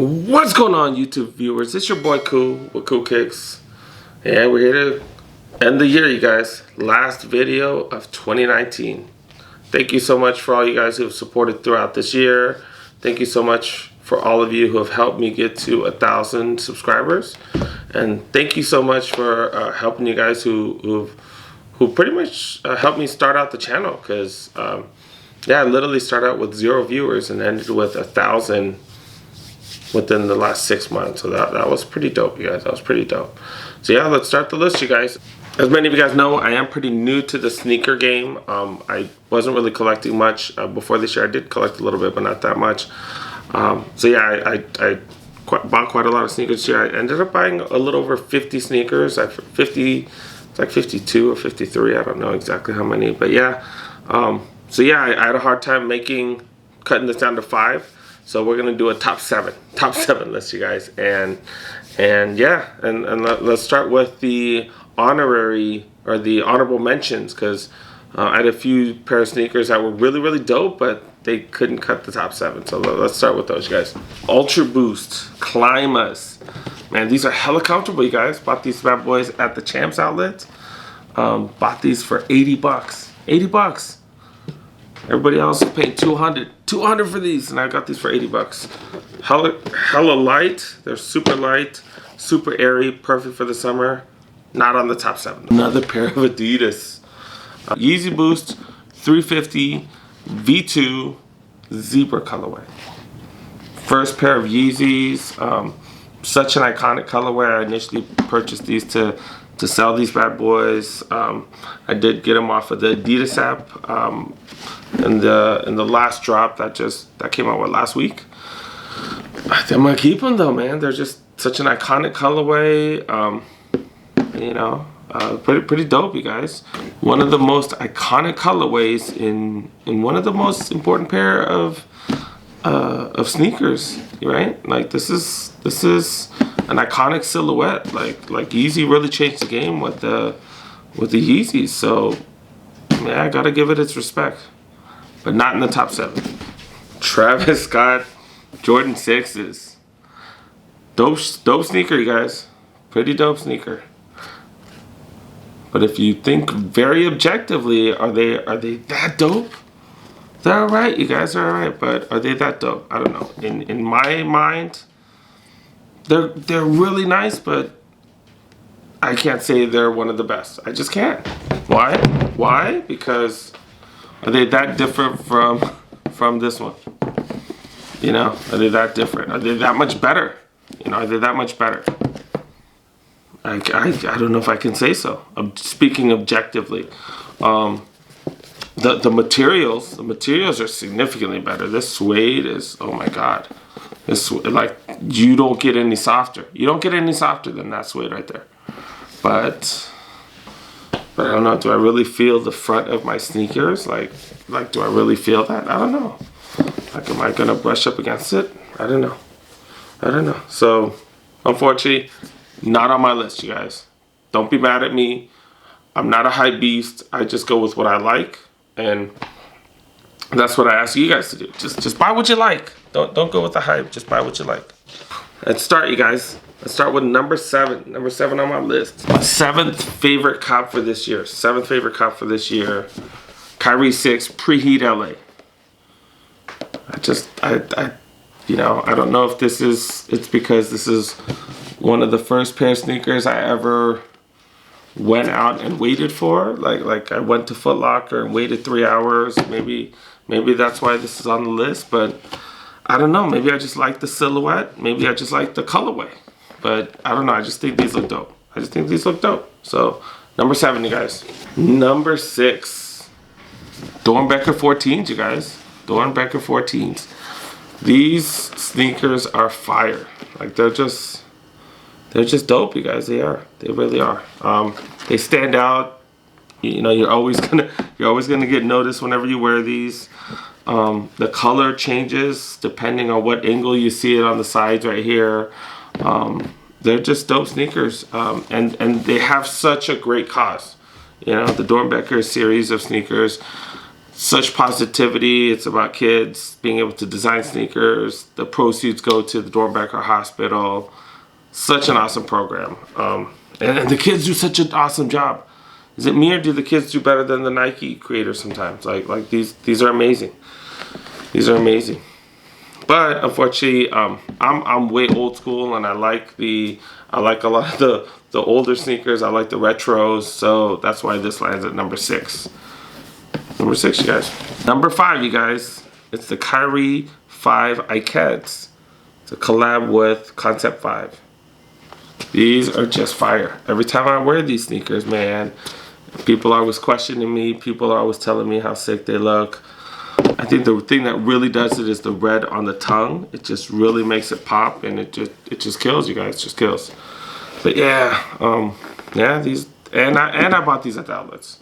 What's going on, YouTube viewers? It's your boy Cool with Cool Kicks, and we're here to end the year, you guys. Last video of 2019. Thank you so much for all you guys who have supported throughout this year. Thank you so much for all of you who have helped me get to 1,000 subscribers, and thank you so much for helping you guys who pretty much helped me start out the channel. Because yeah, I literally started out with 0 viewers and ended with 1,000 within the last 6 months. So that was pretty dope, you guys. That was pretty dope. So yeah, let's start the list, you guys. As many of you guys know, I am pretty new to the sneaker game. I wasn't really collecting much before this year. I did collect a little bit, but not that much. So yeah, I bought quite a lot of sneakers this year. I ended up buying a little over 50 sneakers. It's like 52 or 53. I don't know exactly how many, but yeah. So yeah, I had a hard time cutting this down to 5. So we're gonna do a top 7 list, you guys, and yeah, and let's start with the honorable mentions, because I had a few pair of sneakers that were really dope, but they couldn't cut the top 7. So let's start with those, you guys. Ultra Boost Climbers, man, these are hella comfortable, you guys. Bought these bad boys at the Champs outlet. Bought these for 80 bucks. 80 bucks. Everybody else is paying 200 for these, and I got these for 80 bucks. Hella light. They're super light, super airy, perfect for the summer. Not on the top 7. Another pair of Adidas. Yeezy Boost 350 V2 Zebra colorway. First pair of Yeezys. Such an iconic colorway. I initially purchased these to sell these bad boys. I did get them off of the Adidas app. In the last drop that came out last week. I think I'm gonna keep them though, man. They're just such an iconic colorway. You know, pretty dope, you guys. One of the most iconic colorways in one of the most important pair of sneakers, right? Like this is an iconic silhouette. Like Yeezy really changed the game with the Yeezys. So yeah, I gotta give it its respect. But not in the top 7. Travis Scott Jordan 6s. Dope sneaker, you guys. Pretty dope sneaker. But if you think very objectively, are they that dope? They're alright, you guys are alright, but are they that dope? I don't know. In my mind, they're really nice, but I can't say they're one of the best. I just can't. Why? Why? Because are they that different from this one? You know, are they that different? Are they that much better? You know, are they that much better? I don't know if I can say so. I'm speaking objectively. The materials are significantly better. This suede is, oh my god. This, like, you don't get any softer. You don't get any softer than that suede right there. But I don't know, do I really feel the front of my sneakers? Like, do I really feel that? I don't know. Like, am I gonna brush up against it? I don't know. So, unfortunately, not on my list, you guys. Don't be mad at me. I'm not a hype beast. I just go with what I like, and that's what I ask you guys to do. Just buy what you like. Don't go with the hype. Just buy what you like. Let's start, you guys. Let's start with number 7. Number 7 on my list. My 7th favorite cop for this year. 7th favorite cop for this year. Kyrie 6 Preheat LA. You know, I don't know if it's because this is one of the first pair of sneakers I ever went out and waited for. Like I went to Foot Locker and waited 3 hours. Maybe that's why this is on the list, but I don't know. Maybe I just like the silhouette. Maybe I just like the colorway. But I don't know. I just think these look dope. So number 7, you guys. Number 6. Doernbecher 14s, you guys. Doernbecher 14s. These sneakers are fire. Like they're just dope, you guys. They are. They really are. They stand out. You know, you're always gonna get noticed whenever you wear these. The color changes depending on what angle you see it on the sides right here. They're just dope sneakers, and they have such a great cause. You know, the Doernbecher series of sneakers, such positivity. It's about kids being able to design sneakers. The proceeds go to the Dornbecker Hospital. Such an awesome program. And the kids do such an awesome job. Is it me, or do the kids do better than the Nike creators sometimes? Like these are amazing. These are amazing. But unfortunately, I'm way old school, and I like a lot of the older sneakers. I like the retros, so that's why this lands at number 6. Number 6, you guys. Number 5, you guys. It's the Kyrie 5 Ikeds. It's a collab with Concept 5. These are just fire. Every time I wear these sneakers, man, people are always questioning me. People are always telling me how sick they look. I think the thing that really does it is the red on the tongue. It just really makes it pop, and it just kills, you guys. It just kills. But yeah, yeah, these, and I bought these at the outlets.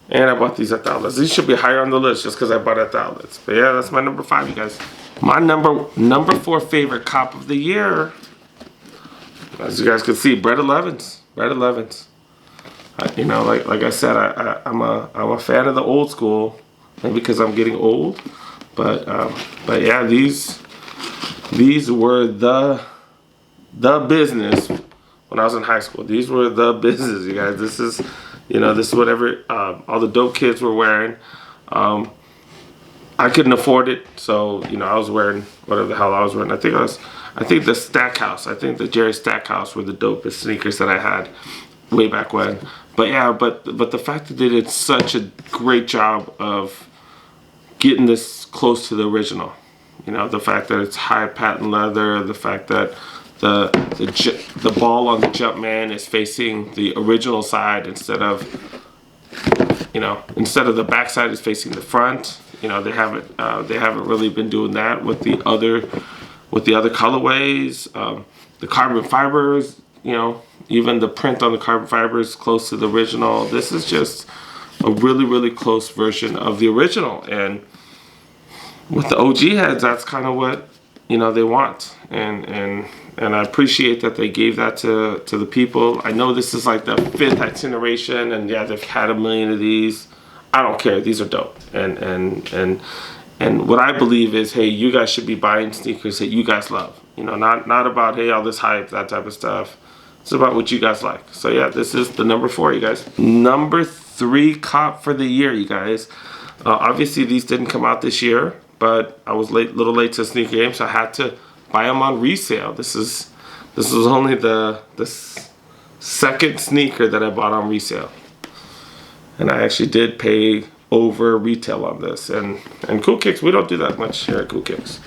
And I bought these at the outlets. These should be higher on the list just because I bought at the outlets. But yeah, that's my number 5, you guys. My number 4 favorite cop of the year, as you guys can see, Bred 11s. Bred 11s. You know, like I said, I'm a fan of the old school. Maybe because I'm getting old, but yeah, these were the business when I was in high school. These were the business, you guys. This is, you know, this is whatever all the dope kids were wearing. I couldn't afford it, so you know, I was wearing whatever the hell I was wearing. I think the Stackhouse, I think the Jerry Stackhouse were the dopest sneakers that I had way back when. But yeah, but the fact that they did such a great job of getting this close to the original, you know, the fact that it's high patent leather, the fact that the ball on the Jumpman is facing the original side instead of the back side is facing the front. You know, they haven't really been doing that with the other colorways. The carbon fibers, you know, even the print on the carbon fiber is close to the original. This is just a really, really close version of the original. And with the OG heads, that's kind of what, you know, they want. And I appreciate that they gave that to the people. I know this is like the 5th itineration, and yeah, they've had a million of these. I don't care. These are dope. And what I believe is, hey, you guys should be buying sneakers that you guys love. You know, not about, hey, all this hype, that type of stuff. It's about what you guys like. So yeah, this is the number 4, you guys. Number 3 cop for the year, you guys. Obviously, these didn't come out this year, but I was little late to the sneaker game, so I had to buy them on resale. This was only the second sneaker that I bought on resale, and I actually did pay over retail on this. And Cool Kicks, we don't do that much here at Cool Kicks.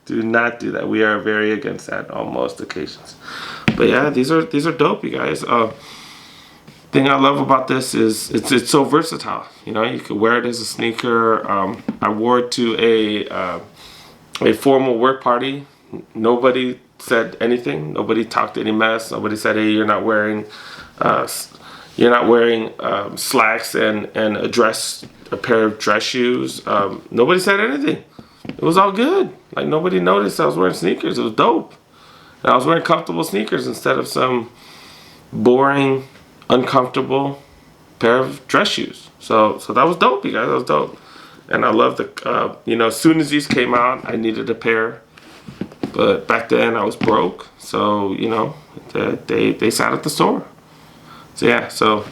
Do not do that. We are very against that on most occasions. But yeah, these are dope, you guys. Thing I love about this is it's so versatile. You know, you could wear it as a sneaker. I wore it to a formal work party. Nobody said anything. Nobody talked any mess. Nobody said, hey, you're not wearing slacks and a pair of dress shoes. Nobody said anything. It was all good. Like, nobody noticed I was wearing sneakers. It was dope. And I was wearing comfortable sneakers instead of some boring, uncomfortable pair of dress shoes. So that was dope, you guys. That was dope. And I love the, you know, as soon as these came out, I needed a pair. But back then I was broke. So, you know, they sat at the store. So yeah, so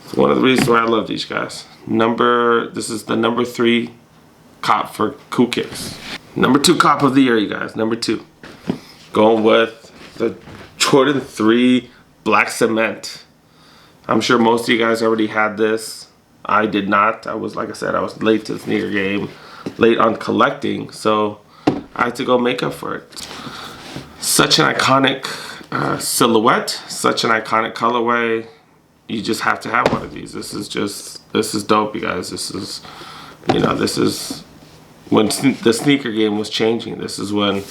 it's one of the reasons why I love these guys. This is the number 3 cop for Cool Kicks. Number 2 cop of the year, you guys. Number 2. Going with the Jordan 3 Black Cement. I'm sure most of you guys already had this. I did not. Like I said, I was late to the sneaker game, late on collecting, so I had to go make up for it. Such an iconic silhouette, such an iconic colorway. You just have to have one of these. This is dope, you guys. This is when the sneaker game was changing. This is when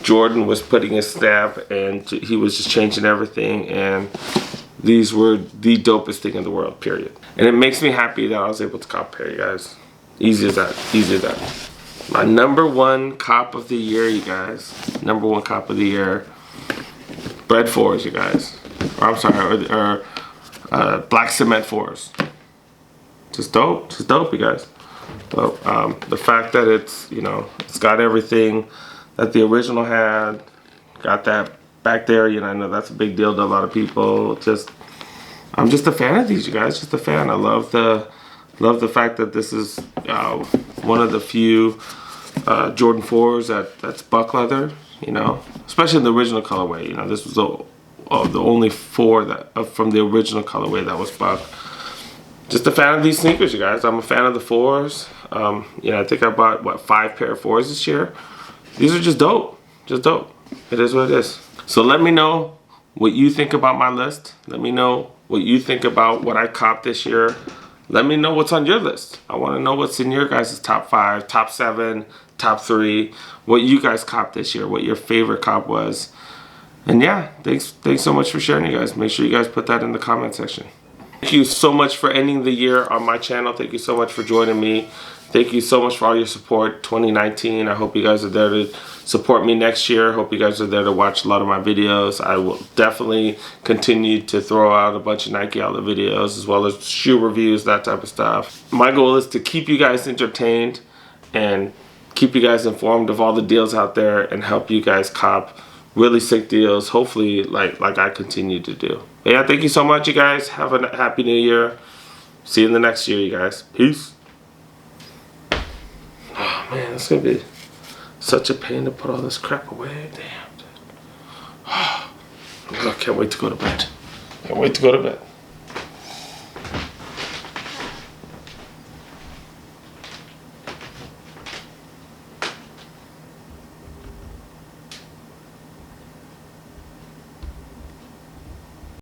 Jordan was putting his stamp, and he was just changing everything, and these were the dopest thing in the world, period. And it makes me happy that I was able to cop a pair, you guys. Easy as that, easy as that. My number 1 cop of the year, you guys. Number 1 cop of the year. Bred 4s, you guys. Or I'm sorry, or Black Cement 4s. just dope, you guys. So the fact that it's, you know, it's got everything that the original had, got that back there, you know, I know that's a big deal to a lot of people. I'm just a fan of these, you guys. Just a fan. I love the fact that this is one of the few Jordan 4s that's buck leather, you know, especially in the original colorway. You know, this was the only 4 that from the original colorway that was buck. Just a fan of these sneakers, you guys. I'm a fan of the 4s. You know, I think I bought, what, 5 pair of 4s this year. These are just dope. Just dope. It is what it is. So let me know what you think about my list. Let me know what you think about what I copped this year. Let me know what's on your list. I want to know what's in your guys' top 5, top 7, top 3. What you guys copped this year. What your favorite cop was. And yeah, thanks so much for sharing, you guys. Make sure you guys put that in the comment section. Thank you so much for ending the year on my channel. Thank you so much for joining me. Thank you so much for all your support 2019. I hope you guys are there to support me next year. Hope you guys are there to watch a lot of my videos. I will definitely continue to throw out a bunch of Nike outlet videos as well as shoe reviews, that type of stuff. My goal is to keep you guys entertained and keep you guys informed of all the deals out there and help you guys cop really sick deals, hopefully like I continue to do. But yeah, thank you so much, you guys. Have a happy new year. See you in the next year, you guys. Peace. Oh man, it's gonna be such a pain to put all this crap away. Damn. I can't wait to go to bed. Can't wait to go to bed.